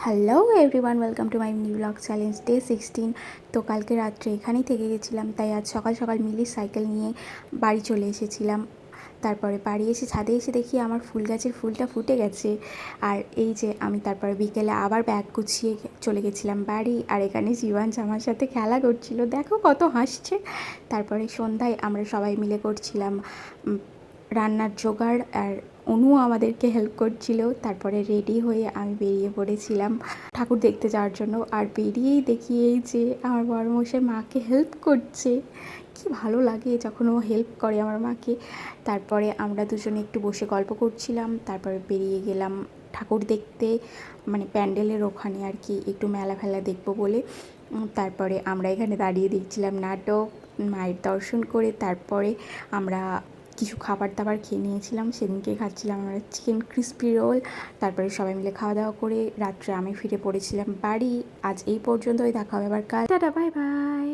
Hello everyone, welcome to my new blog challenge day 16। তো কালকে রাত্রে এখানেই থেকে গেছিলাম, তাই আজ সকাল সকাল মিলির সাইকেল নিয়ে বাড়ি চলে এসেছিলাম। তারপরে বাড়ি এসে ছাদে এসে দেখি আমার ফুল গাছের ফুলটা ফুটে গেছে। আর এই যে আমি তারপরে বিকেলে আবার ব্যাগ গুছিয়ে চলে গেছিলাম বাড়ি। আর এখানে জীবন আমার সাথে খেলা করছিল, দেখো কত হাসছে। তারপরে সন্ধ্যায় আমরা সবাই মিলে করছিলাম রান্নার জোগাড়, আর অনুও আমাদেরকে হেল্প করছিল। তারপরে রেডি হয়ে আমি বেরিয়ে পড়েছিলাম ঠাকুর দেখতে যাওয়ার জন্য। আর বেরিয়েই দেখি এই যে আমার বড়মশাই মাকে হেল্প করছে। কি ভালো লাগে যখন ও হেল্প করে আমার মাকে। তারপরে আমরা দুজনে একটু বসে গল্প করছিলাম, তারপরে বেরিয়ে গেলাম ঠাকুর দেখতে, মানে প্যান্ডেলের ওখানে আর কি, একটু মেলা ফেলা দেখবো বলে। তারপরে আমরা এখানে দাঁড়িয়ে দেখছিলাম নাটক। মায়ের দর্শন করে তারপরে আমরা কিছু খাবার দাবার খেয়ে নিয়েছিলাম। সেদিনকে খাচ্ছিলাম আমরা চিকেন ক্রিস্পি রোল। তারপরে সবাই মিলে খাওয়া দাওয়া করে রাত্রে আমি ফিরে পড়েছিলাম বাড়ি। আজ এই পর্যন্তই, দেখা হবে আবার কাল। Tata, bye bye.